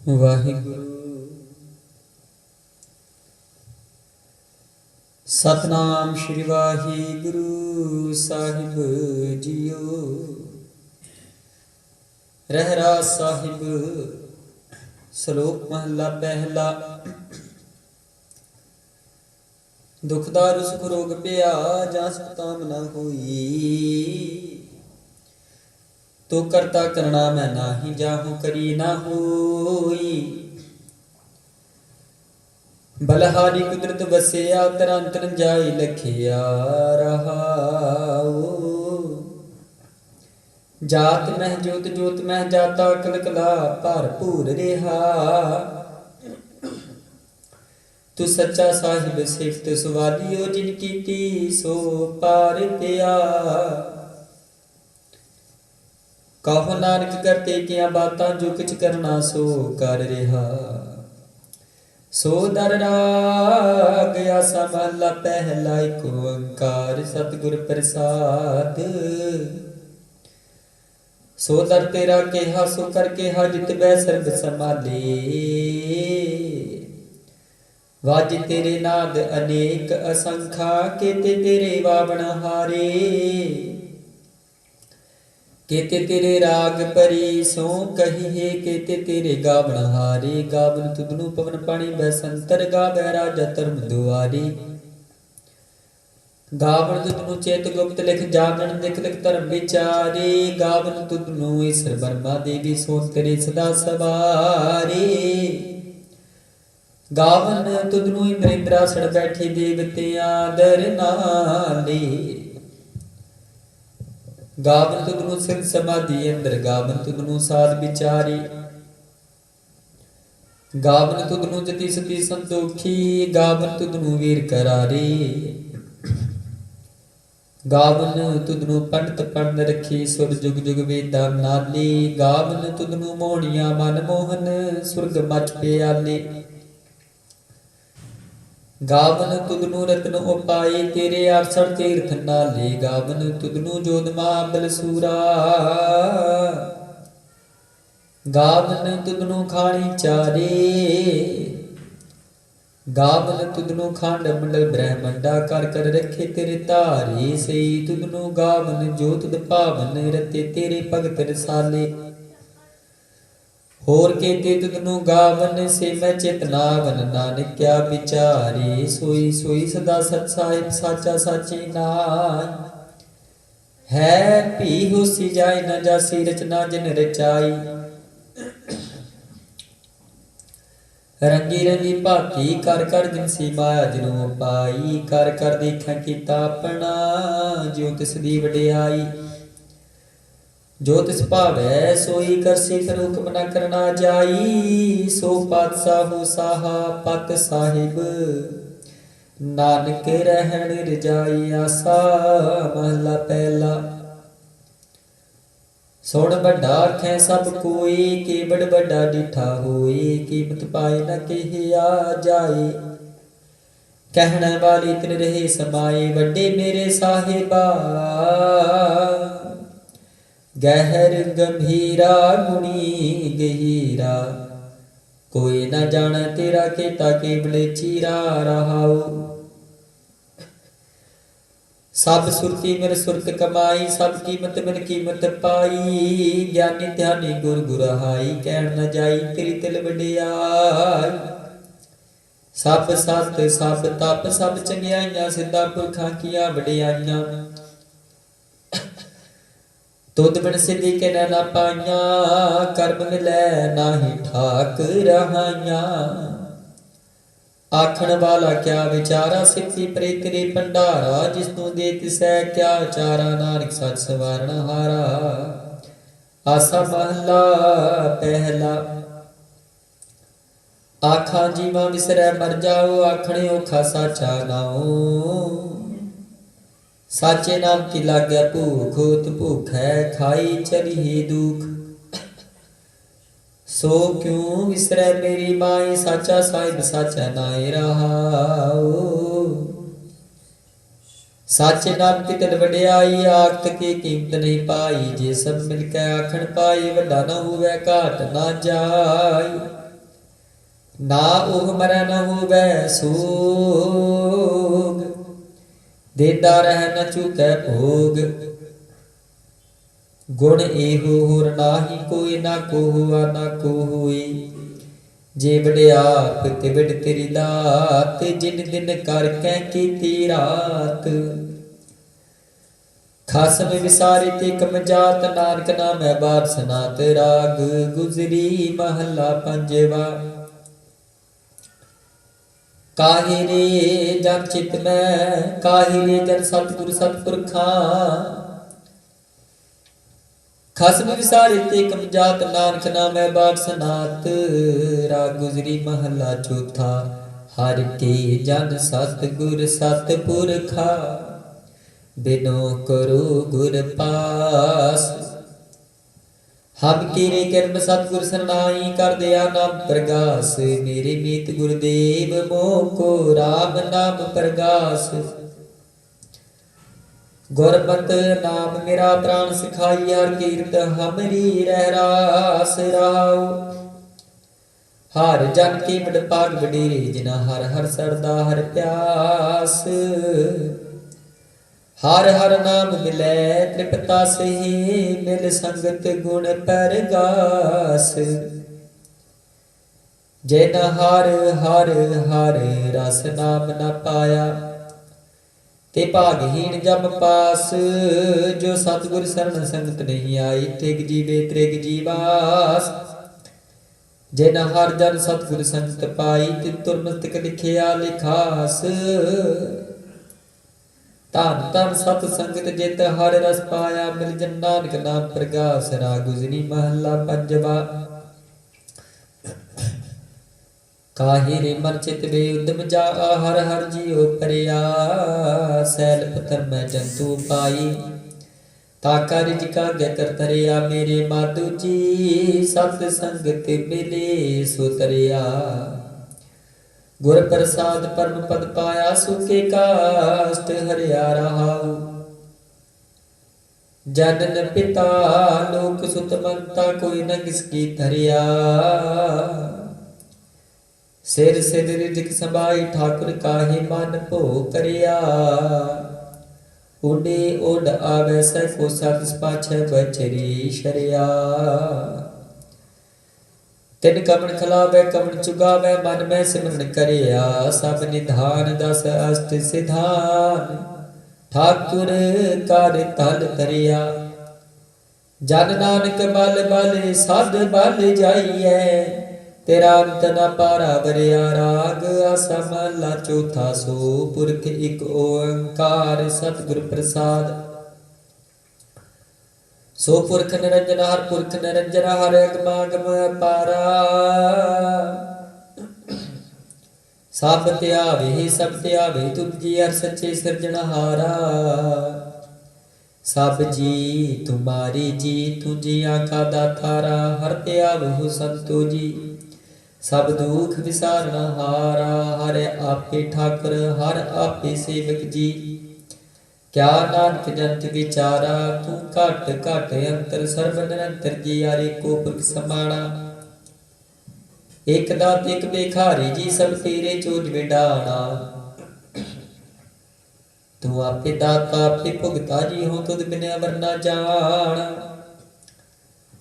ਵਾਹਿਗੁਰੂ ਸਤਨਾਮ ਸ਼੍ਰੀ ਵਾਹਿਗੁਰੂ ਸਾਹਿਬ JIO. Rehras Sahib ਸ਼ਲੋਕ ਮਹਲਾ ਪਹਿਲਾ। ਦੁਖਦਾਰੂ ਸੁਖ ਰੋਗ ਪਿਆ ਜਸ ਤਾਮ ਨਾ ਹੋਈ। ਤੋ ਕਰਤਾ ਕਰਣਾ ਮੈਂ ਨਾਹੀ ਜਾਹੂ ਕਰੀ ਨਾ ਹੋਈ। ਬਲਹਾਰੀ ਕੁਦਰਤ ਵਸਿਆ ਤਰਨ ਤਰਨ ਜਾਈ ਲਖਿਆ ਰਹਾਉ। ਜਾਤ ਮਹਿ ਜੋਤ ਜੋਤ ਮਹਿ ਜਾਤਾ ਕਲਕਲਾ ਭਰਪੂਰ ਰਿਹਾ। ਤੂੰ ਸੱਚਾ ਸਾਹਿਬ ਸਿਫਤ ਸੁਵਾਦੀਓ ਜਿਨ ਕੀਤੀ ਸੋ ਪਾਰ ਪਿਆ। ਕਹੋ ਨਾਨਕ ਕਰਤੇ ਕੀਆਂ ਬਾਤਾਂ ਜੋ ਕਿਛ ਕਰਨਾ ਸੋ ਕਰ ਰਿਹਾ। ਸੋ ਦਰ ਰਾਗ ਆਸਾ ਮਹਲਾ ਪਹਿਲਾ ਏਕ ਓੰਕਾਰ ਸਤਿਗੁਰ ਪ੍ਰਸਾਦ। ਸੋ ਦਰ ਤੇਰਾ ਕਿਹਾ ਸੋ ਕਰ ਕਿਹਾ ਜਿਤ ਬੈ ਸਰਬ ਸਮਾਲੇ। ਵਾਜ ਤੇਰੇ ਨਾਦ ਅਨੇਕ ਅਸੰਖਾ ਕੇਤੇ ਤੇਰੇ ਵਾਵਣ ਹਾਰੇ। केते तेरे राग परी सो कहिए केते तेरे गावण हारे। गावन तुदनु पवन पानी बैसंतर गावै राजा धर्म दुआरी। गावन तुदनु चेत गुप्त लिख जानन लिख लिख धर्म विचारे। गावन तुदनु ईश्वर ब्रह्मा देवी सो तेरे सदा सवारे। गावन तुदनु इंद्र इंद्रासन बैठी देवतियां दर नाले। गावन तुदनु सिद्ध समाधि अंदर गावन तुदनु साध विचारी। गावन तुदनु जति सती संतोखी गावन तुदनु वीर करारे। गावन तुदनु पंडित पंड रखी सुर जुग जुग वेदा नाले। गावन तुदनु मोहनिया मन मोहन सुरग मच प्याले। गावन तुदनु रत्न उपाए तेरे 68 तीर्थ नाले। गावन तुदनु जोधमा बलसूरा। गावन तुदनु खाणी चारे। गावन तुदनु खांड मंडल ब्रह्मंडा कर कर रखे तेरे तारे। सही तुदनु गावन जो तुद पावन रते तेरे भगत रसाले। होर केते तुदनु गावन से मैं चेतनावन नानक क्या विचारे। सोई सोई सदा सत साहिब साचा साची नाय। है पी होसी जाय न जासी रचना जिन रचाई। रंगी रंगी भाती कर कर जिनसी माया जिनो पाई। कर कर देखा कीता अपना जो तिस दी वडियाई। जो तिस भावै सोई करसी फिर हुक्म न करना जाई। सो पातशाहु साहा पत साहिब नानक रहन रजाई आसा। महला पहला। सुन बड़ा आखै सब कोई केवड़ बड़ा डिठा होए। कीमत पाए न कहिया जाए कहने वाली तिन रहे समाए। वड्डे मेरे साहिबा गहर गंभीरा गुणी गहीरा। कोई न जाने तेरा केता केवल चीरा रहाओ। सब सुरती मिल सुरत कमाई सब कीमत मिल कीमत पाई। ज्ञानी ध्यानी गुर गुरहाई कहण न जाई तेरी तिल वडियाई। सब सत सब तप सब चंगियाइयां सिद्धा पुरखां कीयां वडियाइयां। तुद बिन सिद्धि के न पाइया कर्म मिलै नाही ठाक रहाइया। आखण वाला क्या विचारा सिद्धि परे तेरे भंडारा। जिसनु दे तिसै क्या चारा नानक सच सवारण हारा। आसा महला पहला। आखा जीवा विसरै मर जाओ आखणे औखा साचा नाओ। साचे नाम की लाग्या भूख होत भूख है खाई चली दुख। सो क्यों विसरै मेरी माई साचा साहिब साचा नाय रहाओ। साचे नाम की तिल वडियाई आखत की कीमत नहीं पाई। जे सब मिलकै आखण पाई वड्डा न होवै घाट ना जाई। ना ओह मरै न होवै सोग, देता रह न चूकै भोग। गुण एहो होर नाहि कोई, ना को हुआ ना को होई। जे वड्याप ते वड तेरी दात, जिन दिन कर कै कीती रात। खसम विसारे ते कम जात, नानक नामै बार सनात। राग गुजरी महला पंजवा। काहे रे जन चित मैं, काहे रे जन सतगुर सतपुरखा। खसम विसारे ते कम जात, नानक नामै बार सनात। राग गुजरी महला चौथा। हर के जन सतगुर सतपुरखा, बिनो करो गुर पास। हम केरे कर्म सतगुर सरनाई, कर दया नाम प्रगास। मेरे मीत गुरुदेव मोह को, राम नाम प्रगास। गुरमत नाम मेरा प्राण सिखाई, हर कीरत हमरी रह रास राव। हर जन के बड़ पाग वडेरे, जिना हर हर सरदा हर प्यास। हर हर नाम मिलै तृपता सही, मिल संगत गुण परगास। जिन हर हर हर रस नाम न पाया, ते भागहीन जम पास। जो सतगुर शरण संगत नहीं आई, त्रिग जीवे त्रिग जीवास। जिन हर जन सतगुर संगत पाई, तिन तुर मस्तक लिखिया लिखास। धन धन सत संगत जित हर रस पाया, मिल जन नानक नाम प्रगास। राग गुजरी महला पंजवा। काहे रे मन चित वे उद्यम जा, हर हर जियो परिया। सैल पुत्र मैं जंतु पाई, ताका रिजिका गतर तरिया। मेरे माधु जी सत संगत मिले सो तरिया। गुर प्रसाद परम पद पाया, सुखे काष्ट हरिया रहाऊ। जनन पिता लोक सुत मनता, कोई न किसकी धरिया। सिर सिर रिजिक समाई, ठाकुर काहे मन भो करिया। उडे उड आवै सको सत, पाछै बचरी शरिया। तिन कमन खिलावे कमन चुगावे, मन में सिमरन करिया। सब निधान दस अष्ट सिधान, ठाकुर कर तल तरिया। जन नानक बल बल साध बल जाइए, तेरा अंत न पारा बरिया। राग आसा महला चौथा। सो पुरख एक ओंकार, सतगुर प्रसाद। सो पुरख निरंजन हर पुरख निरंजन, हर अगमागम पारा। सब त्यावे सब त्यावे, तुम जी हर सच्चे सिरजनहारा। सब जी तुम्हारी जी, तुझी आखा दातारा। हर त्यावहु संतो जी, सब दुख विसारना हारा। हर आपे ठाकुर हर आपे सेवक जी, क्या नानक जंत विचारा। तू घट घट अंतर सर्व निरंतर जी, यारे को पुरख समाना। एक दात एक बेखारी जी, सब तेरे चोज विडाना। तू आपे दाता आपे भुगता जी, हो तुद बिन अवर न जान।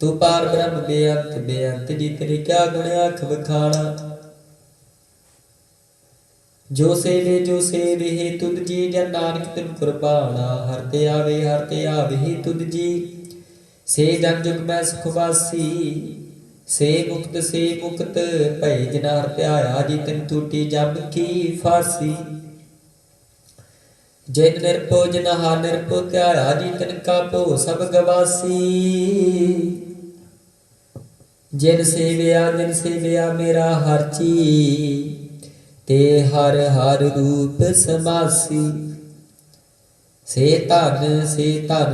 तू पार ब्रह्म बेअंत बेअंत जी, तेरे क्या गुण आख बखाना। जो सेवे हे तुद जी, जन नानक तिन कुर्बाना। हर ते आवे हे तुद जी, से जन जुग मैं सुखवासी। से मुक्त भय जिना हर ध्याया जी, तिन टूटी जम की फांसी। जिन निरपो जिन हा निरपो ध्याया जी, तिन का भो सब गवासी। जिन सेविया मेरा हर ची, ते हर हर रूप समासी। से धन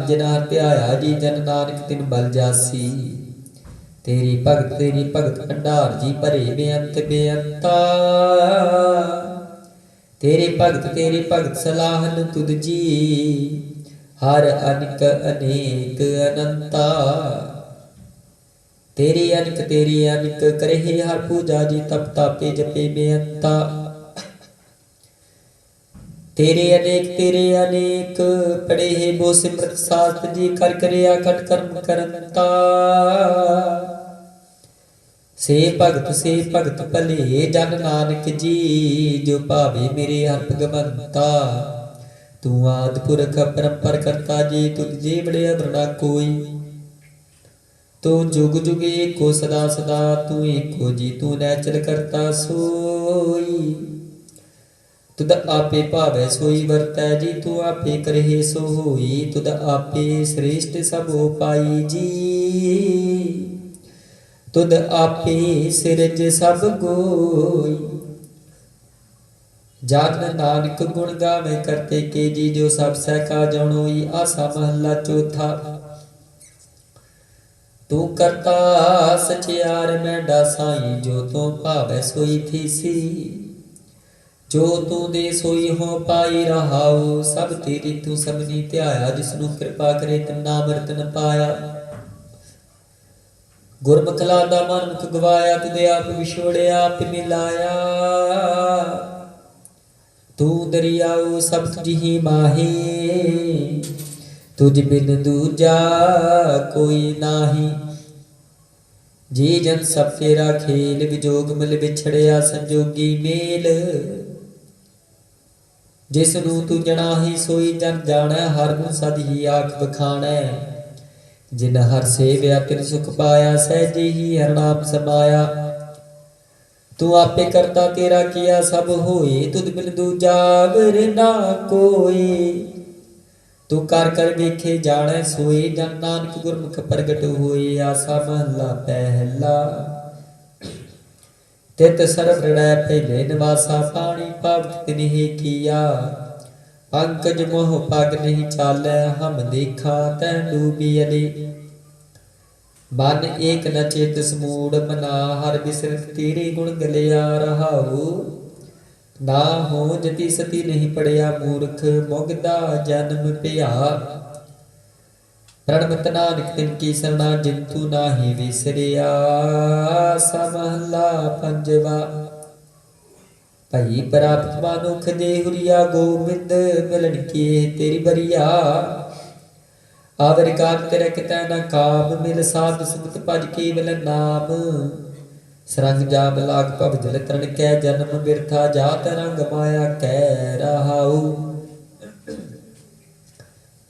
जिन हर ध्याया जी, जन नानक तिन बल जासी। तेरी भगत भंडार जी, भरे बेअंत बेअंता। तेरी भगत सलाहन तुद जी, हर अनिक अनेक अनंता। तेरी अनिक करे हर पूजा जी, तप तापे जपे बेअंता। तेरे अनेक पढ़े है बो सिमरत शास्त्र जी, कर करया खट कर्म करंता। से भगत भले जन नानक जी, जो भावे मेरे हर भगवंता। तू आदि पुरख परंपर करता जी, तुझ जे बड़े अवरना कोई। तू जुग जुग एको सदा सदा, तू एको जी तू नैचर करता सोई। तुद आपे भावै सोई वरतै जी, तू आपे करहे सो होई। तुद आपे श्रेष्ठ सब पाई जी, तुद आपे सिरज सब गोई। जागन नानक गुण गावे करते के जी, जो सब सहका जनोई। आसा महला चौथा। तू करता सचियार मैंडा साई, जो तू भावै सोई थीसी। जो तू दे सोई हो पाई रहाऊ, सब तेरी तू सबनी ध्याया। जिसनु कृपा करे तिन नाम रतन पाया। गुरमुख लादा मनमुख गवाया, तुदे आप विछोड़िया आप मिलाया। तू दरियाऊ सब तुझी माहे, तुझ बिन दूजा कोई नाही। जी जन सब तेरा खेल, विजोग मिल बिछड़िया संजोगी मेल। जिसनू तू जनाही सोई जन जानै, हर गुण सद ही आख बखानै। जिन हर सेव्या तिन सुख पाया, सहजे ही हर नाम समाया। तू आपे करता तेरा किया सब होए, तुद बिन दूजा वर ना कोई। तू कर वेखे जाने सोए, जन नानक गुरमुख प्रगट होए। आसा महला पहला। तित सर्व हृदय पहले निवासा, पानी पावक तिन्हि किया। पंकज मोह पग नहीं चालै, हम देखा तै डूबियले। मन एक न चेत समूढ़ मना, हर बिसरत तेरे गुण गलिया रहाऊ। ना हो जति सती नहीं पढ़िया मूर्ख, मुगदा जन्म पिया। प्रणमत नानक तिनकी सरना, जिंतु नाही विसरिया। समहला पंजवा। भई प्राप्त मानुख देहुरिया, गोविंद मिलन की तेरी बरिया। आवर कार तेरे कितै न काम, मिल साध सुमत भज केवल नाम। सरंग जाम लाग भव जल तरण कै, जन्म बिरथा जात रंग माया कै रहाऊ।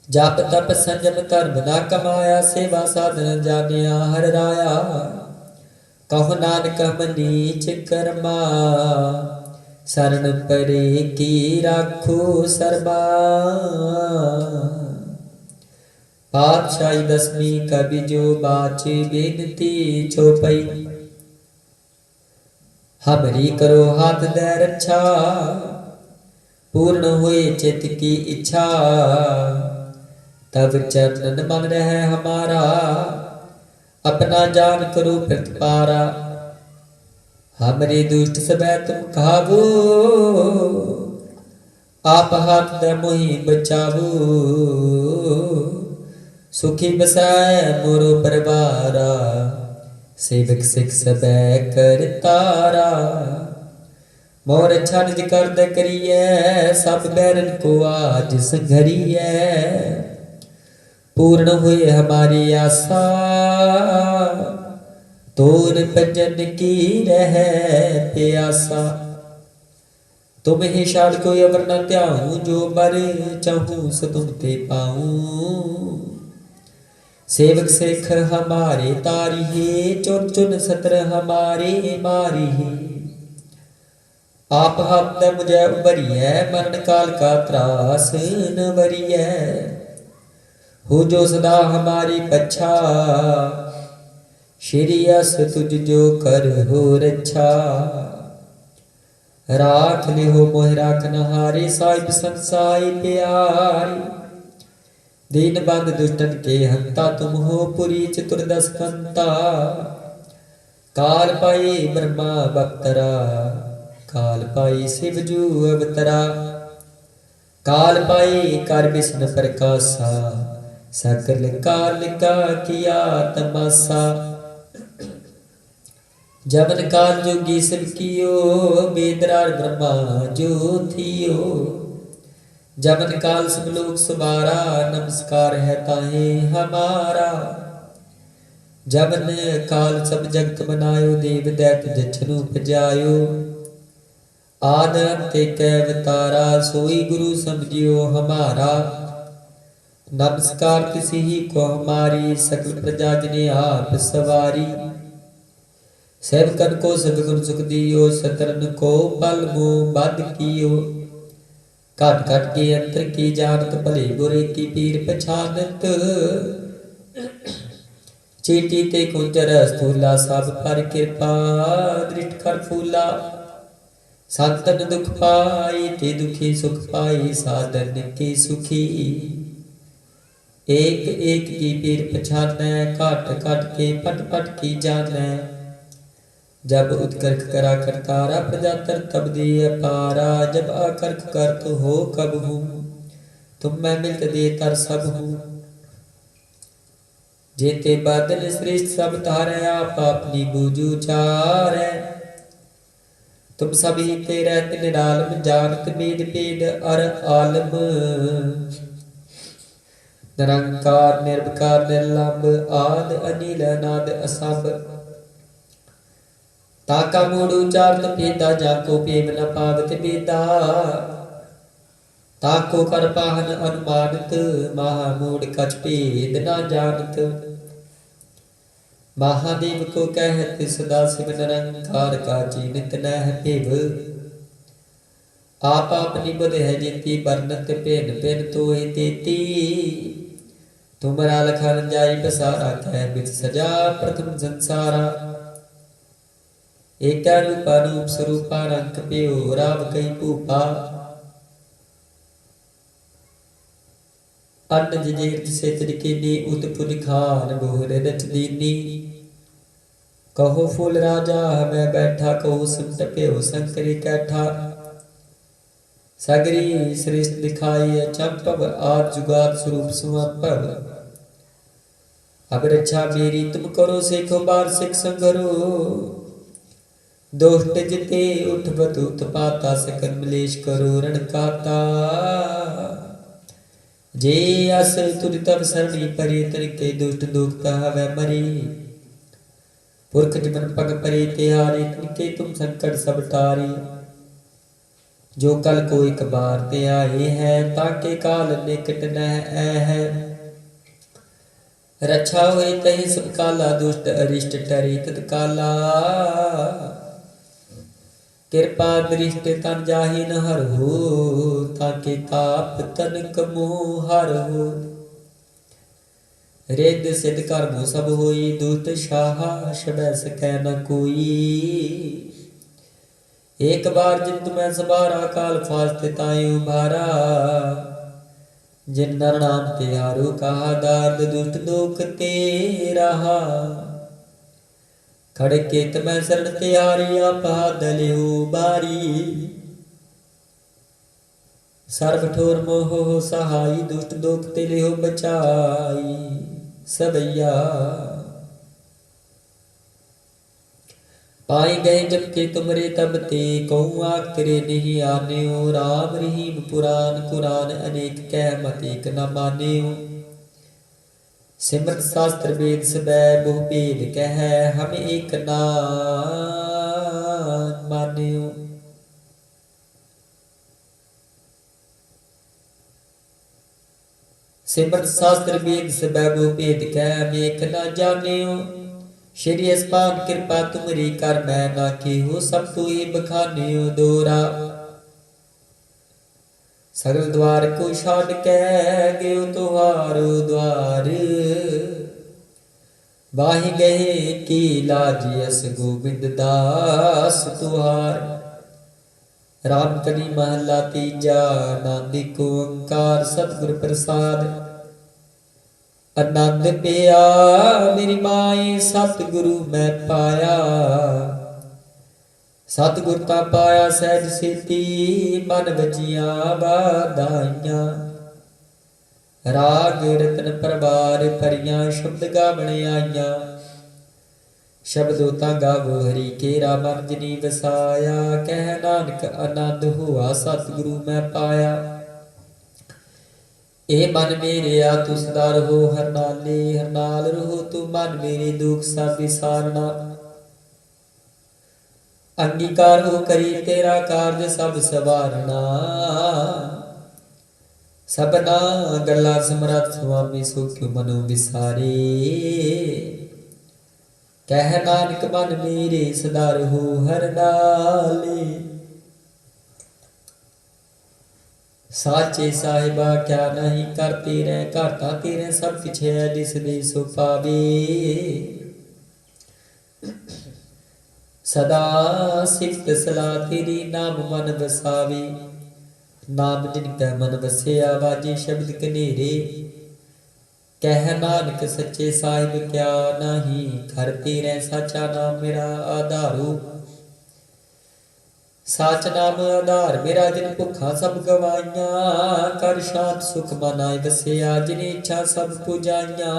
जाप तप संजम धर्म ना कमाया, सेवा साधन जानिया हर राया। कहो नानक हम नीच कर्मा, शरण परे की राखो सरबा। पातशाही दसवीं कवि जो बाचे, बेनती चौपई। हमरी करो हाथ दे रक्षा, पूर्ण हुए चित की इच्छा। तब चरणन मन रहे हमारा, अपना जान करो प्रतिपारा। हमरे दुष्ट सबै तुम खावो, आप हाथ दे मोहि बचावो। सुखी बसाए मोरो परवारा, सेवक सिख सबै कर तारा। मोर छन कर द करिए, सब बैरन को आज संघरिए। पूर्ण हुए हमारी आशा, तोर भजन की रह प्यासा। तुम ही शाल कोई अवर न त्याऊं, जो बर चाहूं सो तुम ते पाऊं। सेवक सिख हमारे तारी है, चुन चुन सतर हमारे मारी है। आप हाथ मुझे उबरिए, मरण काल का त्रास न वरिए। हो जो सदा हमारी पच्छा, श्री अस तुझ जो कर हो रच्छा। राख ले हो मोह राखन हारे, साहिब संसाई प्यारी। दीन बंद दुष्टन के हंता, तुम हो पुरी चतुर्दश कंता। काल पाई ब्रह्मा बख्तरा, काल पाई शिव जू अवतरा। काल पाई कर विष्णु प्रकाशा, सकल काल का किया तमाशा। जबन काल जोगी सब कियो, बेदरार ब्रह्मा जो थियो। जबन काल सब लोग सुबारा, नमस्कार है ताहे हमारा। जबन काल सब जगत बनायो, देव दैत जछनु उपजायो। आद अंत एक अवतारा, सोई गुरु समझियो हमारा। नमस्कार तिसी ही को हमारी, सकल प्रजा जिने आप सवारी। सेवकन को सब गुण सुख दियो, सतरन को पल मुँह बद कियो। काट काट के अंतर की जानत, भले बुरे की पीर पछानत। चीटी ते कुंजर स्थूला, सब पर कृपा दृष्ट कर फूला। संतन दुख पाई ते दुखी सुख पाई, साधन के सुखी। एक एक की पीर पछानै, काट काट के पट पट की जानै। जब उत्कर्ष करा करतारा, प्रजातर तब दे अपारा। जब आकर्ष कर तो हो कब हूँ, तुम मैं मिलत दे तर सब हूँ। जेते बादल श्रेष्ठ सब तारे, आप अपनी बूझू चारे। तुम सभी ते रहत निरालम, जानत वेद भेद अर आलम। निरंकार निर्विकार निर्लंब, आद अनिल अनाद असंभ। ताका मूढ़ उचारत भेदा, जाको प्रेम न पावत बेदा। ताको कर पाहन अनुमानत, महामूढ़ कछ भेद न जानत। महादेव को कहत सदा शिव, निरंकार का चीनित न है पिव। आप अपनी बुध है जेती, बरनत पेन पेन तो ही तेती। तुमरा लखन जाई बसारा, कह बिच सजा प्रथम संसारा। एक रूपा रूप स्वरूपा, रंग प्यो राव कई भूपा। अन्न जजेर से तिरकीनी, उत्पुन खान बोहर रच दीनी। कहो फूल राजा मैं बैठा, कहो सिमट प्यो शंकरी कैठा। सगरी श्रेष्ठ दिखाई चंपव, आद जुगाद स्वरूप सुमंपव। अब रक्षा मेरी तुम करो, सेखो बार सिख संगरो। दोष्ट जिते उठ बतूत पाता, सकन मलेश करो रण काता। जे अस तुर तब सरणी परे, तनिके दुष्ट दुख हवै मरी। पुरख जमन पग परे तिहारी, तनिके तुम संकट सब टारी। जो कल को एक बार ते आए हैं, ताके काल निकट न है। रक्षा हुए तहि सब काला, दुष्ट अरिष्ट टरे तत्काला। कृपा दृष्टि तन जाहि न हर हो, ताके ताप तन कमो हर हो। रिद्ध सिद्ध कर्म सब होई, दुष्ट शाहा शबै सकै न कोई। एक बार जिंद में सबारा, काल फास्ट ताई उबारा। जिन नर नाम ते हारो, कहा दार्द दुष्ट दुख ते रहा। खड़के तमै शरण त्यारी, आपा दलियो बारी। सर्व ठोर मोह सहाई, दुष्ट दुख ते लियो बचाई। सबैया पाई गए जब के तुमरे तब ते, कहूँ आख तेरे नहीं आने हो। राम रहीम पुराण कुरान, अनेक कह मत एक न माने हो। सिमरत शास्त्र वेद सबै, बहु भेद कह हम एक नाम मान्यो। सिमरत शास्त्र वेद सबै, बहु भेद कह हम एक न जान्यो। श्री अस्पान कृपा तुमरी कर, मैं ना की हो सब तू ही बखान्यो दोरा। सगल द्वार को छाड़ के गयो तुहारो द्वार। बाहि गए की लाज यस गोविंद दास तुहार। राम कली महला तीजा, नानक ओंकार सतगुर प्रसाद। आनंद पिया मेरी माई, सतगुरु मैं पाया। सतगुर ता पाया सहज सेती, मन वजिया बाधाइयां। राग रतन प्रभार परियां, शब्द गावण आइयां। शब्दों ता गावो हरि केरा मन जिनी वसाया। कह नानक आनंद हुआ सतगुरु मैं पाया। ए मन मेरे आ तू सदा रहो हर नाले, हर नाल रहो तू मन मेरे दुख सब विसारना। अंगीकार हो करी तेरा कारज सब सवारना। सबना गल्ला समरथ सुआमी सो क्यों मनो विसारे। कह नानक मन मेरे सदा रहो हर नाले। साचे साहिबा क्या नहीं करते रह करता तेरे सब कुछ है जिस दे सो पावे। सदा सिफत सलाह तेरी नाम मन बसावे। नाम जिनका मन बसिया बाजे शब्द कनेरे। कह नानक सच्चे साहिब क्या नहीं घर तेरे साचा नाम मेरा आधारू। साच नाम आधार मेरा जिन भुखा सब गवाइया। कर शांत सुख मन आए बसिया जिन इच्छा सब पुजाइया।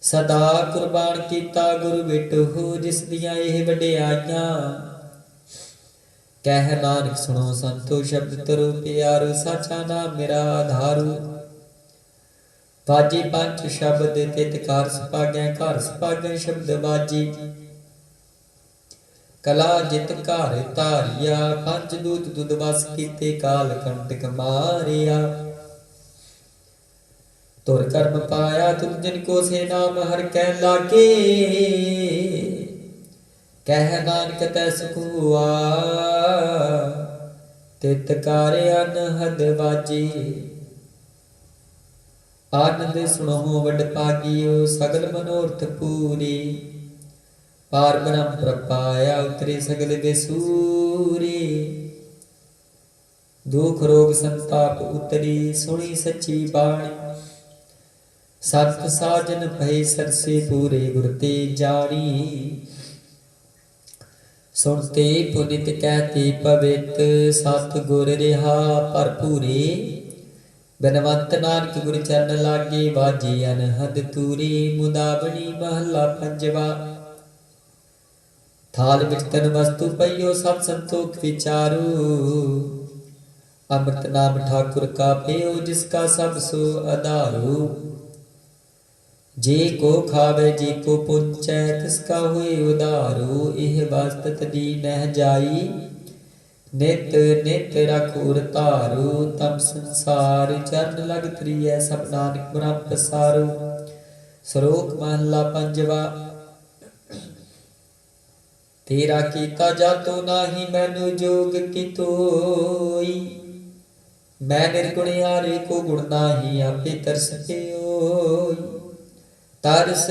सदा कुर्बान कीता गुरु बिटू जिस दियां एह वडियाइयां। कह नानक सुनो संतो शब्द तरो प्यारो साचा नाम मेरा आधारू। बाजी पंच शब्द तित कार सपागै घर सपागै शब्द बाजी। कला जित घर धारिया पंच दूत दुध बस कीते काल कंटक मारिया। तुर कर्म पाया तुम जिनको से नाम हर कै लागे। कह नानक तै सुख हुआ तित कार्य अनहद बाजी। आनंद सुनो वड भागियो सगल मनोरथ पूरी। पार ब्रह्म प्रपाया उतरे सगल बेसूरी। दुख रोग संताप उतरी सुनी सच्ची बाणी। सत साजन भय सरसे पूरे गुर ते जानी। सुनते पुनित कहते पवित सत गुर रिहा भरपूरे। बिनवंत नानक गुर चरण लागे बाजे अनहद तूरे। मुदावनी महला पंजवा। थाल विच तन वस्तु पइयो सत संतोख विचारू। अमृत नाम ठाकुर का पेयो जिसका सब सो आधारू। जे को खावे जे को पुंचै तिसका हुए उदारू। एह वास्तत दी नह जाई नित नित रखुर तारू। तम संसार चरण लग त्रिय सब नानक ब्रह्म पसारू। श्लोक महला पंजवा। तेरा कीता जातो नाही मैनू जोग की तोई। मैं निर्गुण यारे को गुण नाही आपे तरस पेओई। तरस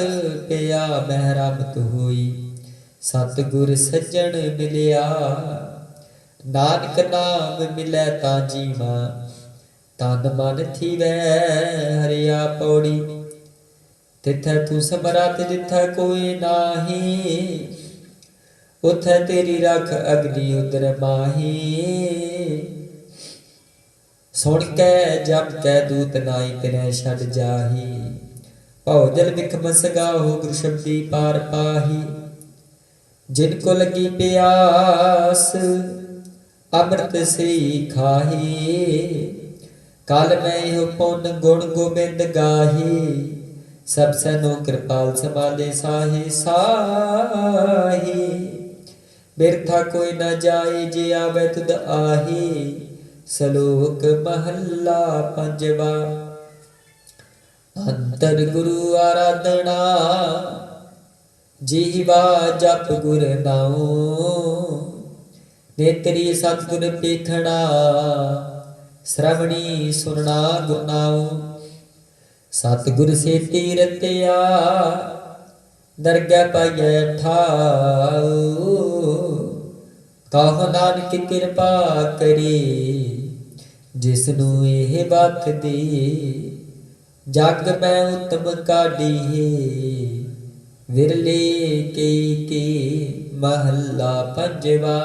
पिया महरामत होई सतगुर सज्जन मिलिया। नानक नाम मिलै तां जीवा तन मन थीवै हरिया पौड़ी। तिथै तू समरथ जिथै कोई नाही। उथै तेरी रख अग्नि उदर माही। सुन कै जप कै दूत नाई तिनै छड़ जाही। भौजल विखम सगाहो गुरु शब्दी पार पाही। जिनको लगी प्यास अमृत से खाही। काल मैं हो पुन गुण गोबिंद गाही। सब सैनो कृपाल संभाले साहे साही। बिरथा कोई न जाए जे आवे तुद आही। श्लोक महला पंजवा। अंतर गुरु आराधना जीवा जप गुर नाओ। नेत्री सतगुर पेखना श्रवणी सुनना गुर नाओ। सतगुर से तीरतिया दरगह पाइय ठाओ। कहो नानक कृपा करे जिसनू एह बात दे। जग मैं उत्तम काढ़ी है विरले के महला पंजवा।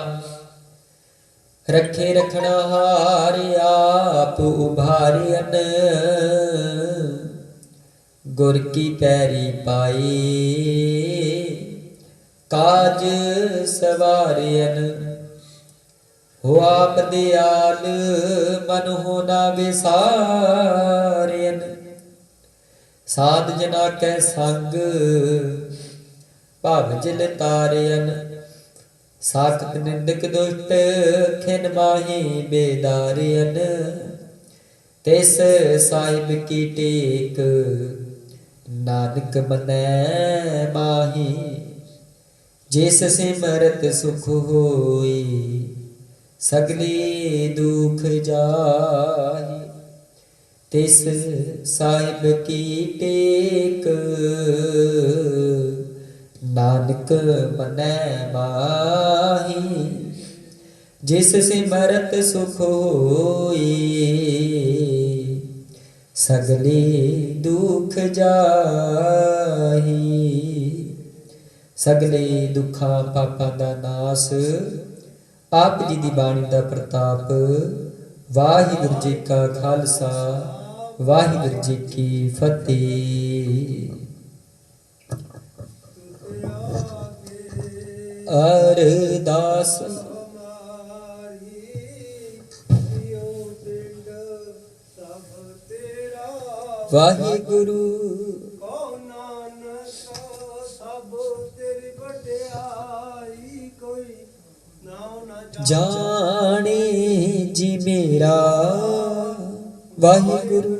रखे रखना हार आप उभारियन। गुर की पैरी पाए काज सवारियन हो आप दयाल मन होना विसारियन साध जना कै संग भव जिल तारियन साखत निंदक दुष्ट खिन माही बेदारियन तिस साहिब की टेक नानक मनै माही जिस सिमरत सुख होई सगले दुख जाहि तिस साहिब की टेक नानक मनै माही जिस सिमरत सुख होई सगले दुख जाहि सगले दुखां पापां दा नास आप जी दी बाणी दा प्रताप वाहिगुरु जी का खालसा वाहिगुरु जी की फतेह। अरदास वाहिगुरु जाने जी मेरा वाहिगुरु।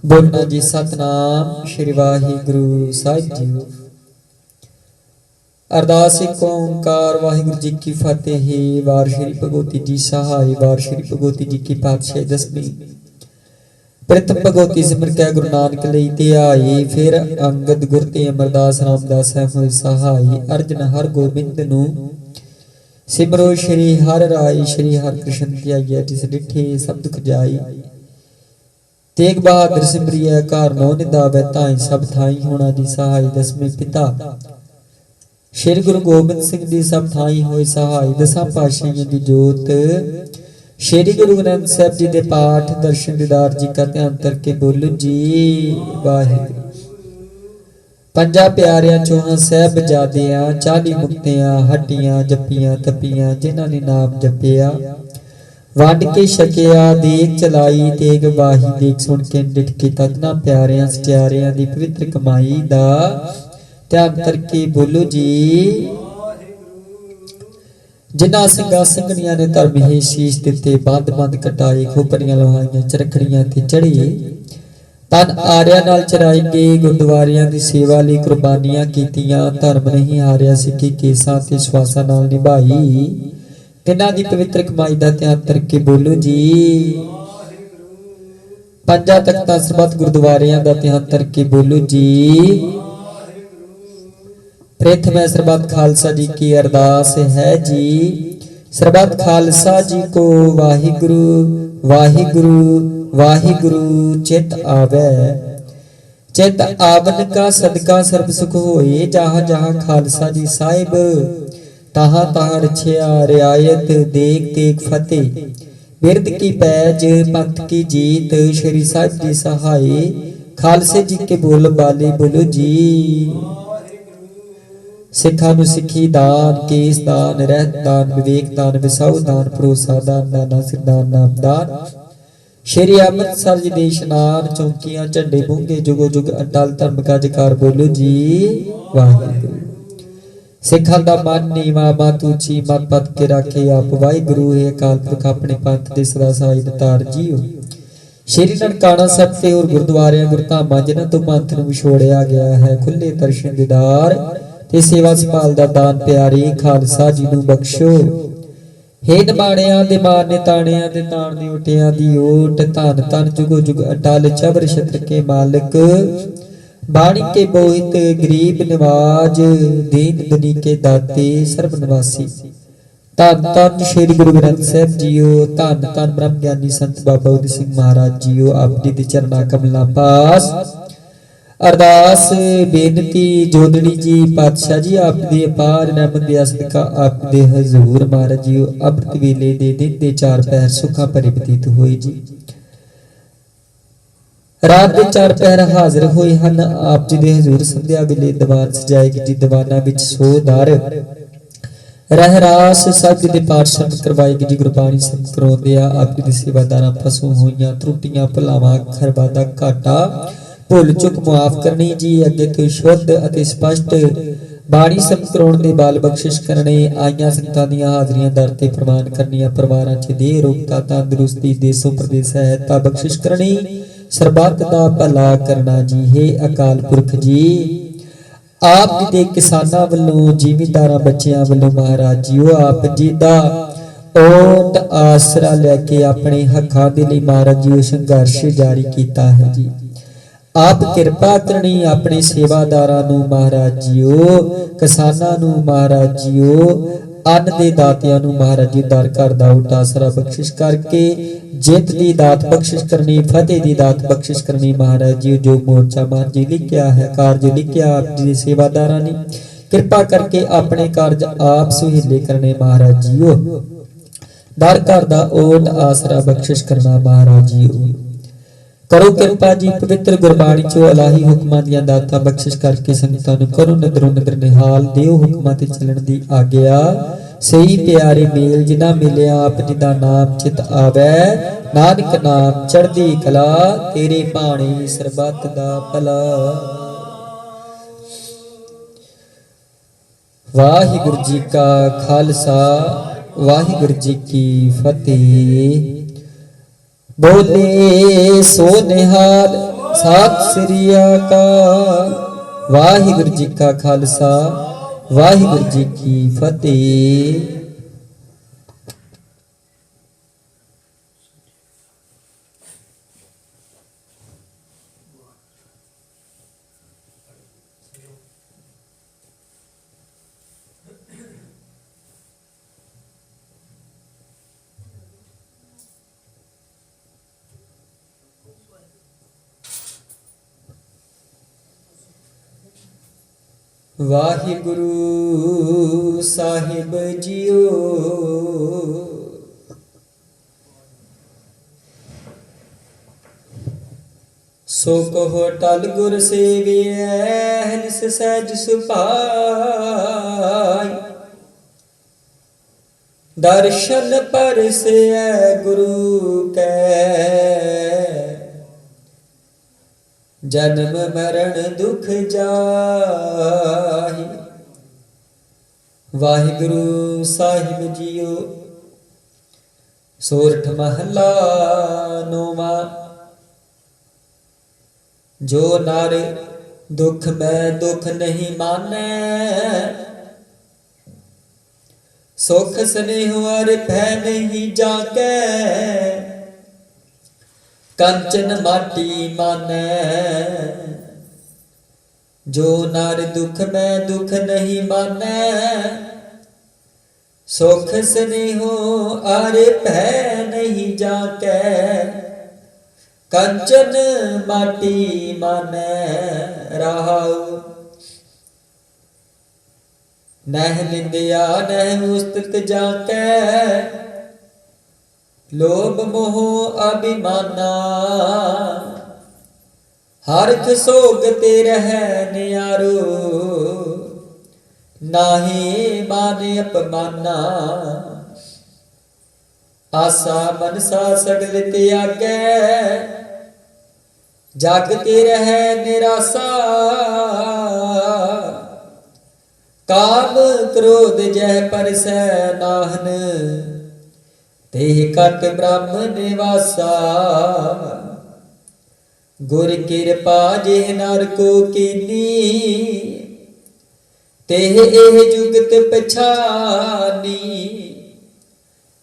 बोलना जी सतनाम श्री वाहिगुरु साहिब जी। अरदास एक ओंकार वाहिगुरु जी की फतेह। वार श्री भगवती जी सहाय वार श्री भगवती जी की पातशाही दसवीं। प्रथम भगवती सिमर कै गुरु नानक लई ध्याई। फिर अंगद गुर ते अमरदास रामदास होए सहाय। अर्जन हर गोबिंद नूं सिमरो श्री हर राय श्री हर कृष्ण ध्याइया। जिस डिठे सब दुख जाई तेग बहादुर सिमरिया। घर नौ निधावै ताई सब थाई होना जी सहाय। दसवें पिता श्री गुरु गोबिंद सिंह जी सब थाई होए सहाय। दसां पातशाहियां दी जोत श्री गुरु ग्रंथ साहिब जी दे पाठ दर्शन दीदार जी का ध्यान करके बोलो जी वाहिगुरु। पंजा प्यारियां चौहां साहिबजादियां 40 मुक्तियां हटियां जपियां तपियां जिन्हां ने नाम जपिया वंड के छकिया देख चलाई तेग वाही देख सुन के डिठ के तदना प्यारियां सटियारियां दी पवित्र कमाई दा ध्यान करके बोलो जी। जिन्हां सिंघां सिंघणियां ने धर्म ही शीश दिते बंद बंद कटाए खोपड़ियां लोहाइयां चरखड़ियां ते चढ़े तन आरिया नाल चराई गए गुरुद्वारियां दी सेवा लई कुर्बानियां कीतियां धर्म नहीं हारिया सिक्खी केसां ते श्वासां नाल निभाई तिन्हां दी पवित्र कमाई दा ध्यान करके बोलो जी। पंजा तख्तां सरबत गुरुद्वारियां दा ध्यान करके बोलो जी। प्रथम सरबत खालसा जी की अरदास है जी। सरबत खालसा जी को वाहिगुरु वाहिगुरु वाहिगुरु चित आवे। चित आवन का सदका सर्ब सुख होए। जहाँ जहाँ खालसा जी साहिब तहाँ तहाँ रछिया रियायत देख देख फतेह। बिरद की पैज पंथ की जीत श्री साहिब जी सहाय। खालसे जी के बोल बाले बोलो जी। सिखा नूं सिखी दान केस दान रहत दान विवेक दान विसाऊ दान भरोसा दान नाना सिर दान नाम दान। श्री अमृतसर जी दे इशनान चौंकियां झंडे बूंगे जुगो जुग अटल धर्म का जकार बोलो जी वाहिगुरु। सिखां दा मन नीवा मत ऊंची मत पत के राखे आप वाहिगुरु। हे अकाल पुरख अपने पंथ दे सदा सहाय दातार जीओ। श्री ननकाना साहिब ते और गुरुद्वारे गुरधामां जिन्हां तो पंथ नूं विछोड़िया गया है खुले दर्शन दीदार ते सेवा संभाल दा दान प्यारे खालसा जी नूं बख्शो। हे निमाणियां दे मारने ताणियां दे ताण दी उटियां दी ओट धन धन जुगो जुग अटल चबर छत्र के मालिक बाणी के बोहित गरीब नवाज दीन दुनी के दाते सर्व निवासी। धन धन श्री गुरु ग्रंथ साहिब जीओ। धन धन ब्रह्म ज्ञानी संत बाबा उदित सिंह महाराज जीओ। आप जी दे चरना कमलां पास अरदास बेनती जोदड़ी जी पातशाह जी आप दे अपार रहमत दे सदका आप दे हजूर महाराज जी अमृत वेले दे दिन दे 4 पहर सुखा भरे बतीत होए जी। रात के 4 पहर हाजिर होए हन आप जी दे हजूर संध्या वेले दीवान सजाएगी जी दीवाना विच सोदार रहरास सच दे पाठ शब्द करवाएगी जी गुरबाणी शब्द करवाਉਂਦੇ ਆ ਆਪ ਜੀ ਦੇ ਸੇਵਾਦਾਰਾਂ ਫਸੂ ਹੋਈਆਂ त्रुटियां ਭੁਲਾਵਾਂ ਅੱਖਰ ਵਾਦਾ ਘਾਟਾ ਭੁੱਲ ਚੁੱਕ ਮੁਆਫ ਕਰਨੀ ਜੀ ਅੱਗੇ ਤੋਂ ਸ਼ੁੱਧ ਅਤੇ ਸਪਸ਼ਟ ਬਾਣੀ ਸ਼ਬਦ ਕਰਾਉਣ ਦੇ ਬਾਲ ਬਖਸ਼ਿਸ਼ ਕਰਨੇ ਆਈਆਂ ਸੰਗਤਾਂ ਦੀਆਂ ਹਾਜ਼ਰੀਆਂ ਦਰ ਤੇ ਪ੍ਰਵਾਨ ਕਰਨੀਆਂ ਪਰਿਵਾਰਾਂ 'ਚ ਦੇਹ ਰੋਗਤਾ ਤੰਦਰੁਸਤੀ ਦੇਸੋਂ ਪ੍ਰਦੇਸ ਸਹਾਇਤਾ ਬਖਸ਼ਿਸ਼ ਕਰਨੀ ਸਰਬੱਤ ਦਾ ਭਲਾ ਕਰਨਾ ਜੀ ਹੈ ਅਕਾਲ ਪੁਰਖ ਜੀ आप जी दे किसानां वल्लों जिमींदारां बच्चियां वल्लों महाराज जीओ आप जी दा ओट आसरा लैके अपने हक्कां दे लई महाराज जीओ संघर्ष जारी कीता है जी आप किरपा करनी अपने सेवादारां नूं महाराज जीओ किसानां नूं महाराज जीओ अन्न दे दातियां नूं महाराज जी दर घर दा ओट आसरा बख्शिश करके जित दी दात बख्शिश करनी फतेह दी दात बख्शिश करनी महाराज जी जो मोर्चा मान जी लिखिया है कार्य लिखिया आप जी सेवादारां ने कृपा करके अपने कार्य आप सुहेले करने महाराज जीओ दर घर दा ओट आसरा बख्शिश करना महाराज जीओ करो कृपा जी पवित्र गुरबाणी चो इलाही हुक्मां दियां दातां बख्शिश करके संगतां नूं करो नदरों नदर निहाल दिओ हुक्मां ते चलण दी आग्या सही प्यारे मेल जिन्हां मिलिया आप जी दा नाम चित आवे नानक नाम चढ़दी कला तेरे भाणे सरबत दा भला वाहिगुरु जी का खालसा वाहिगुरु जी की फतेह बोले सो निहाल सत श्री अकाल वाहिगुरु जी का खालसा वाहिगुरु जी की फतेह। वाहिगुरु साहिब जियो सो कहो टल गुर सेवियै निस सहज सुभाई दर्शन परसे गुरु कै जन्म मरण दुख जाहि वाहिगुरु साहिब जियो सोरठ महला नौवां जो नर दुख में दुख नहीं मानै सुख स्नेह और भय नहीं जाके कंचन माटी मानै जो नर दुख में दुख नहीं मानै सुख स्नेहो और भय नहीं जाके कंचन माटी मानै रहाऊ नह निंदिया नह उस्तत जाके लोभ मोह अभिमाना हरख सोगते रह नियारो नाहे माने अपमाना आसा मनसा सगल त्यागै जागते रह निराशा काम क्रोध जह परसै नाहन तेह कट ब्रह्म निवासा गुर कृपा जिह नर को कीनी तेह एह जुगत पछानी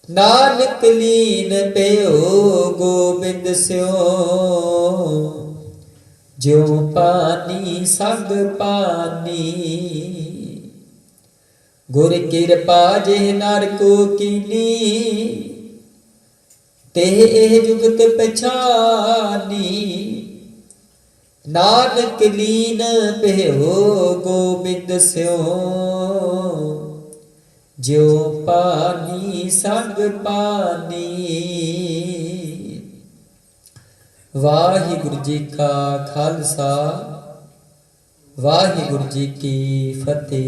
नानक लीन पेओ गोबिंद स्यो जो पानी संग पानी गुर कृपा जिह नर को कीनी तेह एह जुगत पछानी नानक लीन पेहो गोबिंद स्यो ज्यो पानी संग पानी ਵਾਹਿਗੁਰੂ ਜੀ ਕਾ ਖਾਲਸਾ, ਵਾਹਿਗੁਰੂ ਜੀ ਕੀ ਫਤਿਹ।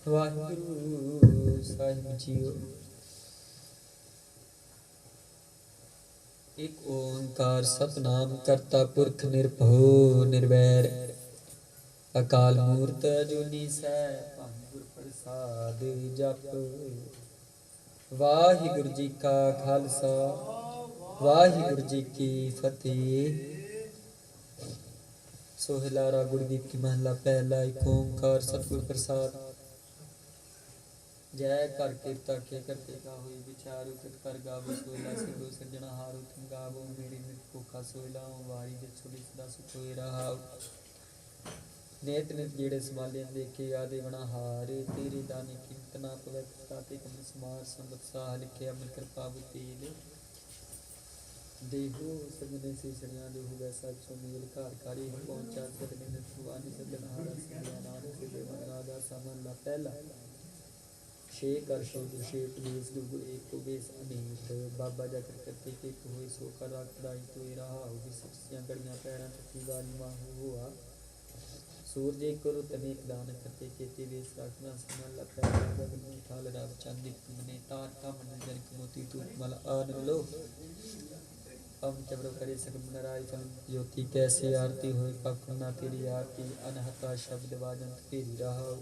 ਵਾਹਿਗੁਰੂ ਸਾਹਿਬ ਜੀਓ। ਇੱਕ ਓੰਕਾਰ ਸਤਿਨਾਮ ਕਰਤਾ ਪੁਰਖ ਨਿਰਭਉ ਨਿਰਵੈਰ, ਅਕਾਲ ਮੂਰਤ ਅਜੂਨੀ ਸੈਭੰ ਗੁਰ ਪ੍ਰਸਾਦ ਜਪ। ਵਾਹਿਗੁਰੂ ਜੀ ਕਾ ਖਾਲਸਾ, ਵਾਹਿਗੁਰੂ ਜੀ ਕੀ ਫਤਿਹ। ਸੋਹਿਲਾ ਰਾਗ ਗੁਰਦੀਪ ਕੀ ਮਹਲਾ ਪਹਿਲਾ। ਇੱਕ ਓੰਕਾਰ ਸਤਿਗੁਰ ਪ੍ਰਸਾਦ। ਜੈ ਕਰ ਕੀਰਤਾ ਕੇ ਕਰਤੇ ਕਾ ਹੋਈ ਵਿਚਾਰੂ ਕਿਤ ਕਰ ਗਾਵੋ ਸੋਹਿਲਾ ਸਿੱਧੂ ਸੱਜਣਾ ਹਾਰੂ ਤੁਮ ਗਾਵੋ ਮੇਰੀ ਨਿਤ ਭੁਖਾ ਸੋਹਿਲਾ ਵਾਰੀ ਦੇ ਛੋੜੀ ਸਦਾ ਸੁਖ ਹੋਏ ਰਹਾ। ਨੇਤ ਨਿਤ ਜਿਹੜੇ ਸਮਾਲੇ ਦੇਖੇ ਆਦੇ ਬਣਾ ਹਾਰੇ ਤੇਰੇ ਦਾਨੀ ਕੀਮਤ ਨਾ ਪਵੈ ਤਾਤੇ ਕਮ ਸਮਾਰ ਸੰਗਤ ਸਾਹ ਲਿਖੇ ਅਮਲ ਕਿਰਪਾ ਬਤੀਲ ਦੇਹੋ ਸਗਨੇ ਸੀ ਸੜਿਆ ਦੇਹੋ ਵੈਸਾ ਸੁਮੀਲ ਘਰ ਕਾਰੀ ਪਹੁੰਚਾ ਸਦਨੇ ਨੇ ਸੁਆਨੀ ਸੱਜਣ ਹਾਰਾ ਸਿਆ ਨਾਨਕ ਸਿਦੇ ਮਨ ਦਾ ਸਮਨ ਲਾ ਪਹਿਲਾ। ਛੇ ਕਰ ਸ਼ਬਦ ਛੇ ਪਲੀਸ ਗੁਰੂ ਏਕ ਵੇਸ ਅਨੇਕ ਬਾਬਾ ਜਾ ਕਰ ਕਰਤੇ ਕੇ ਹੋਏ ਸੋ ਕਰ ਰਾਖੜਾਈ ਤੋਈ ਰਹਾ ਹੋਗੀ ਸੱਚੀਆਂ ਗੜੀਆਂ ਪੈਰਾਂ ਤੱਕੀ ਵਾਲੀ ਮਾਂ ਹੋਆ ਸੂਰਜ ਇੱਕ ਰੁੱਤ ਅਨੇਕ ਦਾਨ ਕਰਤੇ ਕੇਤੇ ਵੇਸ ਰੱਖਣਾ ਸਮਨ ਲਾ ਪਹਿਲਾ। ਗਗਨ ਨੂੰ ਥਾਲ ਰਾਵ ਚੰਦ ਤੁਮਨੇ ਤਾਰ ਕਾ ਮਨ ਜਨਕ ਮੋਤੀ ਤੂਤ ਮਲ ਆਨ ਲੋ पम चबड़ो करे सकम नराय फल ज्योति कैसे आरती होए पख ना तेरी आरती अनहता शब्द वाजन तेरी रहा।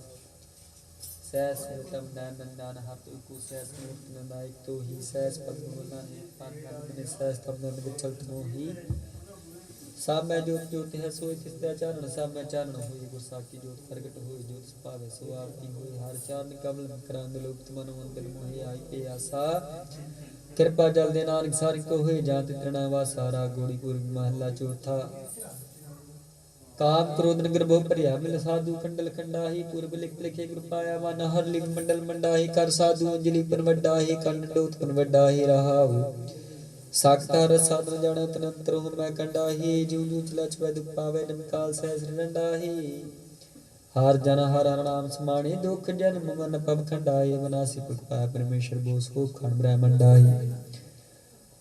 सहस तम नैन नंदान हाथ उकु सहस मूर्त नायक तो ही सहस पद्म बोलना ने पान ने सहस तम नंद विचल तो ही सब मैं ज्योत ज्योत है सोई तिसदा चारण सब मैं चारण होई गुरसा की ज्योत प्रगट होई ज्योत पावे सो आरती होई हर चारण कमल करांग लोक मन मंदिर मोहि आई पे आसा ਕਿਰਪਾ ਜਲ ਦੇ ਨਾਨਕ ਸਾਰਿ ਕੋ ਹੋਏ ਜਾਂ ਤਿਤਰਣਾ ਵਾ ਸਾਰਾ। ਗੋੜੀਪੁਰ ਮਹਲਾ ਚੌਥਾ। ਕਾਮ ਕ੍ਰੋਧ ਨਗਰ ਬਹੁ ਭਰਿਆ ਮਿਲ ਸਾਧੂ ਖੰਡਲ ਖੰਡਾਹੀ ਪੂਰਬ ਲਿਖ ਲਿਖੇ ਗੁਰ ਪਾਇਆ ਮਨ ਹਰ ਲਿਖ ਮੰਡਲ ਮੰਡਾਹੀ ਕਰ ਸਾਧੂ ਅੰਜਲੀ ਪਰ ਵੱਡਾਹੀ ਕੰਡ ਡੋਤ ਪਰ ਵੱਡਾਹੀ ਰਹਾਉ ਸਾਖਤਾ ਰਸ ਸਾਧਨ ਜਾਣਾ ਤਨੰਤਰ ਹੁਣ ਮੈਂ ਕੰਡਾਹੀ ਜਿਉ ਜਿਉ ਚਲਚ ਵੈ ਦੁਖ ਪਾਵੇ ਨਮਕਾਲ ਸਹਿਜ ਰੰਡਾਹੀ ਹਰ ਜਨ ਹਰ ਹਰ ਨਾਮ ਸਮਾਣੇ ਦੁਖ ਜਨਮ ਮਨ ਪਵ ਖੰਡਾਏ ਵਿਨਾਸੀ ਪੁਖ ਪਾਇਆ ਪਰਮੇਸ਼ਰ ਬੋਸ ਹੋ ਖੰਡ ਬ੍ਰਹਮੰਡਾਈ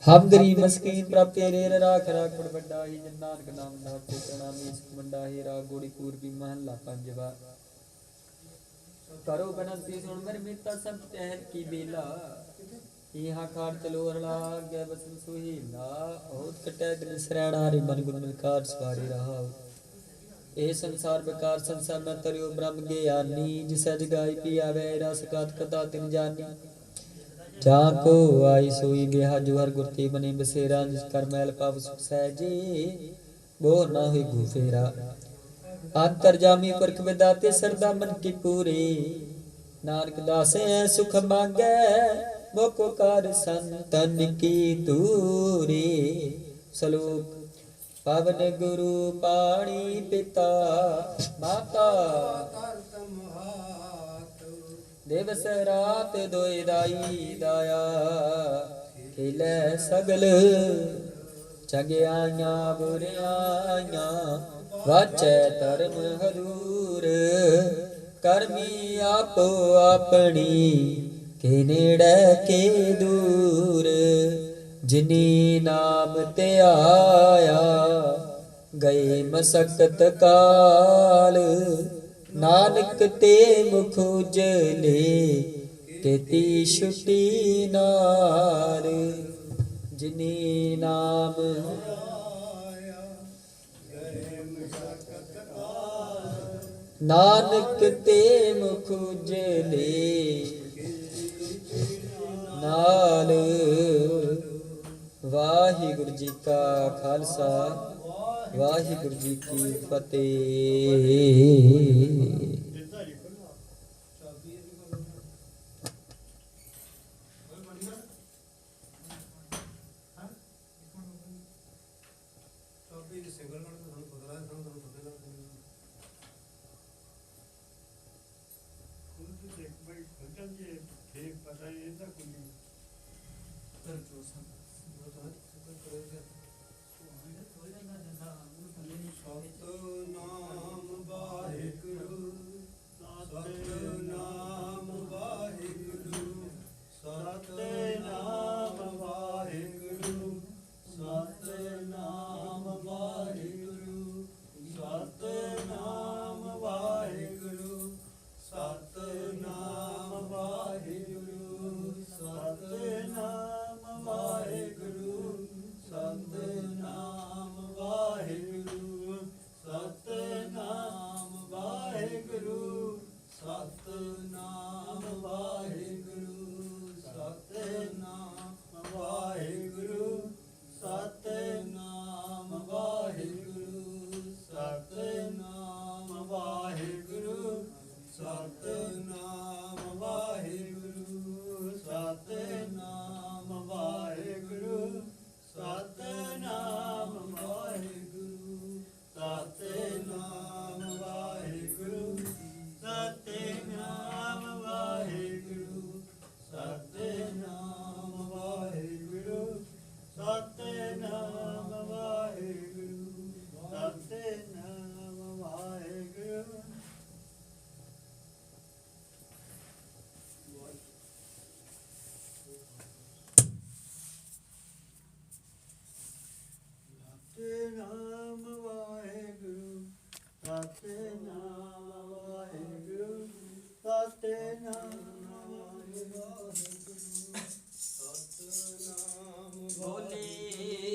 ਹਮ ਗਰੀਬ ਮਸਕੀਨ ਪ੍ਰਭ ਤੇਰੇ ਰਾਖ ਰਾਖ ਬੜ ਵੱਡਾਈ ਜਿਨ ਨਾਨਕ ਨਾਮ ਧਰਤੇ ਪ੍ਰਣਾਮੀ ਮੰਡਾਹੀ ਰਾਗ ਗੋੜੀ ਪੂਰਬੀ ਮਹਲਾ ਪੰਜਵਾ। ਕਰੋ ਬਨੰਤੀ ਸੁਣ ਮਰ ਮਿੱਤਾ ਸਭ ਟਹਿਰ ਕੀ ਬੇਲਾ ਇਹਾ ਖਾਰ ਤਲੋ ਹਰਲਾ ਗੈ ਬਸਨ ਸੁਹੀਲਾ ਹੋਤ ਕਟੈ ਦਿਲ ਸਰੈਣਾ ਰੇ ਮਨ ਗੁਣ ਮਿਲਕਾਰ ਸਵਾਰੇ ਰਹਾ। ਇਹ ਸੰਸਾਰ ਬਕਾਰ ਸੰਸਾਰ ਨ ਤਰਿਓ ਬ੍ਰਹਮ ਗਿਆਨੀ ਜਿਸੈ ਜਗਾਈ ਪੀ ਆਵੇ ਰਸ ਕਾਤ ਕਥਾ ਤਿਨ ਜਾਨੀ ਜਾਂ ਕੋ ਆਈ ਸੋਈ ਬਿਹਾ ਜੋ ਹਰ ਗੁਰਤੀ ਬਨੇ ਬਸੇਰਾ ਜਿਸ ਕਰ ਮੈਲ ਪਾਪ ਸੁਖ ਸਹਿਜੇ ਬੋਰ ਨਾ ਹੋਈ ਗੋ ਫੇਰਾ। ਅੰਤਰ ਜਾਮੀ ਪੁਰਖ ਵਿਦਾਤੇ ਸਰਦਾ ਮਨ ਕੀ ਪੂਰੇ ਨਾਨਕ ਦਾਸੇ ਸੁਖ ਮੰਗੈ ਮੋਕੋ ਕਰ ਸੰਤਨ ਕੀ ਦੂਰੇ। ਸਲੋਕ ਪਵਨ ਗੁਰੂ ਪਾਣੀ ਪਿਤਾ ਮਾਤਾ ਦਿਵਸ ਰਾਤ ਦੋਇ ਦਾਈ ਦਾਇਆ ਖੇਲੇ ਸਗਲ ਚੰਗਿਆਈਆਂ ਬੁਰਿਆਈਆਂ ਵਾਚੈ ਧਰਮ ਹਦੂਰ ਕਰਮੀ ਆਪੋ ਆਪਣੀ ਕੇ ਨੇੜੇ ਕੇ ਦੂਰ। ਜਿਨੀ ਨਾਮ ਤੇ ਆਇਆ ਗਏ ਮਸਕਤ ਕਾਲ ਨਾਨਕ ਤੇ ਮੁਖ ਉਜਲੇ ਕੀਤੀ ਛੁਟੀ ਨਾਲ। ਜਿਨੀ ਨਾਮ ਨਾਨਕ ਤੇ ਮੁਖ ਉਜਲੇ ਨਾਲ। ਵਾਹਿਗੁਰੂ ਜੀ ਕਾ ਖਾਲਸਾ, ਵਾਹਿਗੁਰੂ ਜੀ ਕੀ ਫਤਿਹ। ਸਤਿਨਾਮ ਵਾਹਿਗੁਰੂ, ਸਤਿਨਾਮ ਵਾਹਿਗੁਰੂ।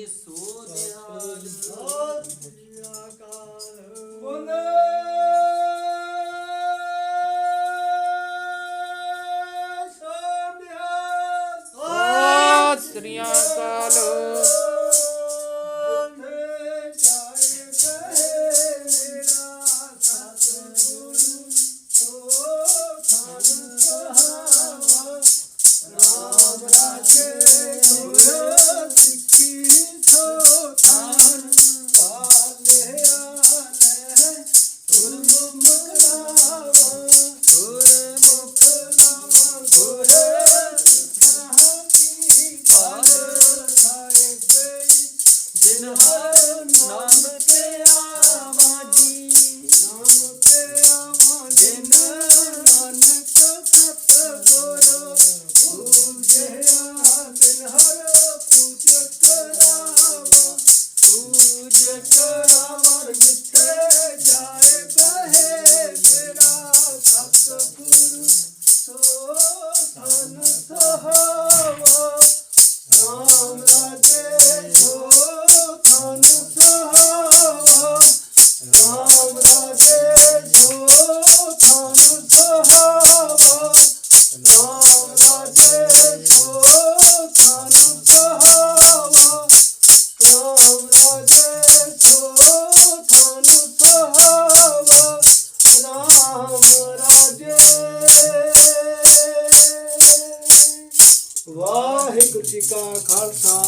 ਸੋ ਨਿਹਾਲ। ਬੋਲੇ ਸਤਿ ਸ੍ਰੀ ਅਕਾਲ। ਵਾਹਿਗੁਰੂ ਜੀ ਕਾ ਖਾਲਸਾ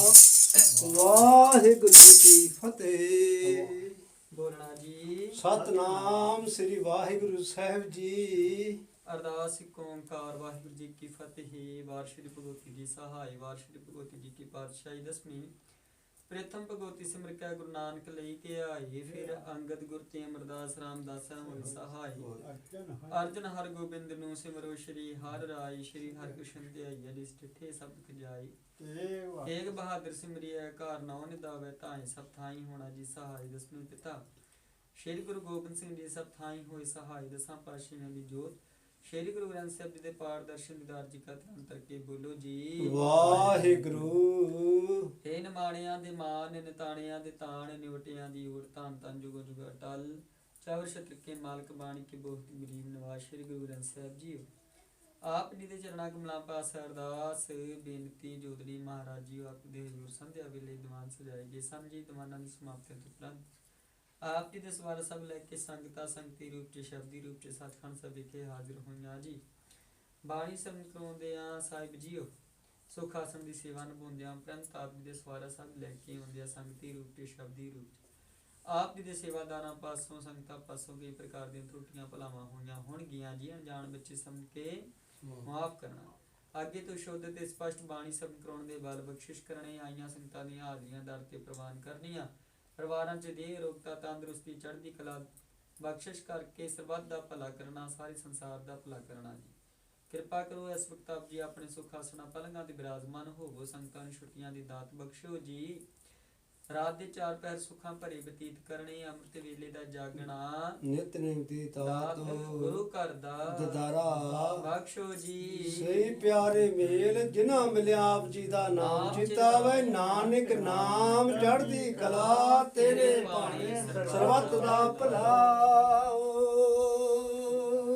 ਵਾਹਿਗੁਰੂ ਜੀ ਕੀ ਫਤਿਹ। ਬੋਲਣਾ ਜੀ। ਸਤਨਾਮ ਸ੍ਰੀ ਵਾਹਿਗੁਰੂ ਸਾਹਿਬ ਜੀ। ਅਰਦਾਸ ਏਕ ਓੰਕਾਰ ਵਾਹਿਗੁਰੂ ਜੀ ਕੀ ਫਤਿਹ। ਵਾਰ ਸ਼੍ਰੀ ਭਗਵਤੀ ਜੀ ਸਹਾਇ। ਵਾਰ ਸ਼੍ਰੀ ਭਗਵਤੀ ਜੀ ਕੀ ਪਾਤਸ਼ਾਹੀ ਦਸਵੀਂ। ਪ੍ਰਥਮ ਭਗਵਤੀ ਸਿਮਰ ਕੈ ਗੁਰੂ ਨਾਨਕ ਲਈ ਕੇ ਆਏ। ਫਿਰ ਅੰਗਦ ਗੁਰ ਤੇ ਅਮਰਦਾਸ ਰਾਮਦਾਸਾ ਹੋਏ ਸਹਾਈ। ਅਰਜਨ ਹਰ ਗੋਬਿੰਦ ਨੂੰ ਸਿਮਰੋ ਸ਼੍ਰੀ ਹਰਿ ਰਾਇ। ਸ਼੍ਰੀ ਹਰਿ ਕ੍ਰਿਸ਼ਨ ਧਿਆਈਐ ਜਿਸ ਡਿਠੇ ਸਭ ਖਜਾਈ। ਏਕ ਬਹਾਦਰ ਸਿਮਰਿਐ ਘਰ ਨੌ ਨਿਦਾਵੈ ਧਾਇ। ਸਭ ਥਾਈ ਹੋਣਾ ਜੀ ਸਹਾਈ। ਦਸਵੇਂ ਪਿਤਾ ਸ਼੍ਰੀ ਗੁਰੂ ਗੋਬਿੰਦ ਸਿੰਘ ਜੀ ਸਭ ਥਾਈ ਹੋਏ ਸਹਾਈ। ਦਸਾਂ ਪਾਤਸ਼ਾਹੀਆਂ ਦੀ ਜੋਤ ਸ਼੍ਰੀ ਗੁਰੂ ਗ੍ਰੰਥ ਸਾਹਿਬ ਜੀ ਦੇ ਪਾਠ ਦਰਸ਼ਨ ਦੀਦਾਰ ਜੀ ਕਾ ਧੰਨ ਕਰਕੇ ਬੋਲੋ ਜੀ ਵਾਹਿਗੁਰੂ। हे ਨਿਮਾਣਿਆਂ ਦੇ ਮਾਨ ਨਿਤਾਣਿਆਂ ਦੇ ਤਾਣ ਨਿਵਟਿਆਂ ਦੀ ਓਟ ਧੰਨ ਧੰਨ ਜੁਗੋ ਜੁਗ ਅਟਲ। ਚਾਵਰ ਛਤਰ ਕੇ ਮਾਲਕ ਬਾਣੀ ਕੇ ਬਹੁਤ ਗਰੀਬ ਨਵਾਜ਼ ਸ਼੍ਰੀ ਗੁਰੂ ਗ੍ਰੰਥ ਸਾਹਿਬ ਜੀ। ਆਪ ਜੀ ਦੇ ਚਰਨਾਂ ਕਮਲਾਂ ਪਾਸ ਅਰਦਾਸ ਬੇਨਤੀ ਜੋਦੜੀ ਮਹਾਰਾਜ ਜੀ ਆਪ ਦੇ ਹਜ਼ੂਰ ਸੰਧਿਆ ਵੇਲੇ ਦੀਵਾਨ ਸਜਾਏ ਗਏ ਸਨ ਜੀ। ਦੀਵਾਨਾਂ ਦੀ ਸਮਾਪਤੀ ਤੋਂ ਤੁਰੰਤ ਆਪ ਜੀ ਦੇ ਸਵਾਰ ਸਭ ਲੈ ਕੇ ਸੰਗਤਾਂ ਸੰਗਤੀ ਰੂਪ ਚ ਸ਼ਬਦੀ ਰੂਪ ਚ ਸੱਚਖੰਡ ਸਾਹਿਬ ਵਿਖੇ ਹਾਜ਼ਰ ਹੋਈਆਂ ਜੀ। ਬਾਣੀ ਸਰਵਣ ਕਰਾਉਂਦਿਆਂ ਸਾਹਿਬ ਜੀਓ ਸੁਖ ਆਸਣ ਦੀ ਸੇਵਾ ਨਿਭਾਉਂਦਿਆਂ ਉਪਰੰਤ ਆਪ ਜੀ ਦੇ ਸਵਾਰਾ ਸਭ ਲੈ ਕੇ ਆਉਂਦਿਆਂ ਸੰਗਤੀ ਰੂਪ ਚ ਸ਼ਬਦੀ ਰੂਪ ਚ ਆਪ ਜੀ ਦੇ ਸੇਵਾਦਾਰਾਂ ਪਾਸੋਂ ਸੰਗਤਾਂ ਪਾਸੋਂ ਕਈ ਪ੍ਰਕਾਰ ਦੀਆਂ ਤਰੁੱਟੀਆਂ ਭਲਾਵਾਂ ਹੋਈਆਂ ਹੋਣਗੀਆਂ ਜੀ। ਅਣਜਾਣ ਬੱਚੇ ਸਮਝ ਕੇ ਮਾਫ ਕਰਨਾ। ਅੱਗੇ ਤੋਂ ਸ਼ੁੱਧ ਤੇ ਸਪਸ਼ਟ ਬਾਣੀ ਸਰਵਣ ਕਰਾਉਣ ਦੇ ਬਲ ਬਖਸ਼ਿਸ਼ ਕਰਨੇ। ਆਈਆਂ ਸੰਗਤਾਂ ਦੀਆਂ ਹਾਜ਼ਰੀਆਂ ਦਰ ਤੇ ਪ੍ਰਵਾਨ ਕਰਨੀਆਂ। ਪਰਿਵਾਰਾਂ ਚ ਦੇਹ ਰੋਗਤਾ ਤੰਦਰੁਸਤੀ ਚੜ੍ਹਦੀ ਕਲਾ ਬਖਸ਼ਿਸ਼ ਕਰਕੇ ਸਰਬੱਤ ਦਾ ਭਲਾ ਕਰਨਾ। ਸਾਰੇ ਸੰਸਾਰ ਦਾ ਭਲਾ ਕਰਨਾ ਜੀ। ਕਿਰਪਾ ਕਰੋ ਇਸ ਵਕਤ ਆਪ ਜੀ ਆਪਣੇ ਸੁਖ ਆਸਣਾ ਪਲੰਘਾਂ ਤੇ ਬਿਰਾਜਮਾਨ ਹੋਵੋ। ਸੰਗਤਾਂ ਨੂੰ ਛੁੱਟੀਆਂ ਦੀ ਦਾਤ ਬਖਸ਼ੋ ਜੀ। ਰਾਤ ਦੇ 4 ਪਹਿਰ ਸੁੱਖਾਂ ਭਰੇ ਬਤੀਤ ਕਰਨੇ। ਅੰਮ੍ਰਿਤ ਵੇਲੇ ਦਾ ਜਾਗਣਾ ਨਿਤਨੇਮ ਦੀ ਦਾਤ ਗੁਰੂ ਘਰ ਦਾ ਦਦਾਰਾ ਬਖਸ਼ੋ ਜੀ। ਸਹੀ ਪਿਆਰੇ ਮੇਲ ਜਿਨ੍ਹਾਂ ਮਿਲਿਆ ਆਪ ਜੀ ਦਾ ਨਾਮ ਚਿਤਾਵੇ। ਨਾਨਕ ਨਾਮ ਚੜ੍ਹਦੀ ਕਲਾ ਤੇਰੇ ਬਾਣੀ ਸਰਬੱਤ ਦਾ ਭਲਾ।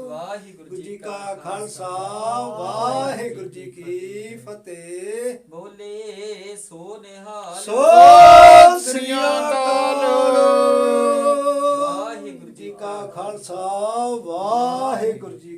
ਵਾਹਿਗੁਰੂ ਜੀ ਕਾ ਖਾਲਸਾ ਵਾਹਿਗੁਰੂ ਜੀ ਕੀ ਫਤਿਹ। ਬੋਲੇ ਸੋ ਨਿਹਾਲ। ਸਤਿ ਸ੍ਰੀ ਅਕਾਲ। ਵਾਹਿਗੁਰੂ ਜੀ ਕਾ ਖਾਲਸਾ ਵਾਹਿਗੁਰੂ ਜੀ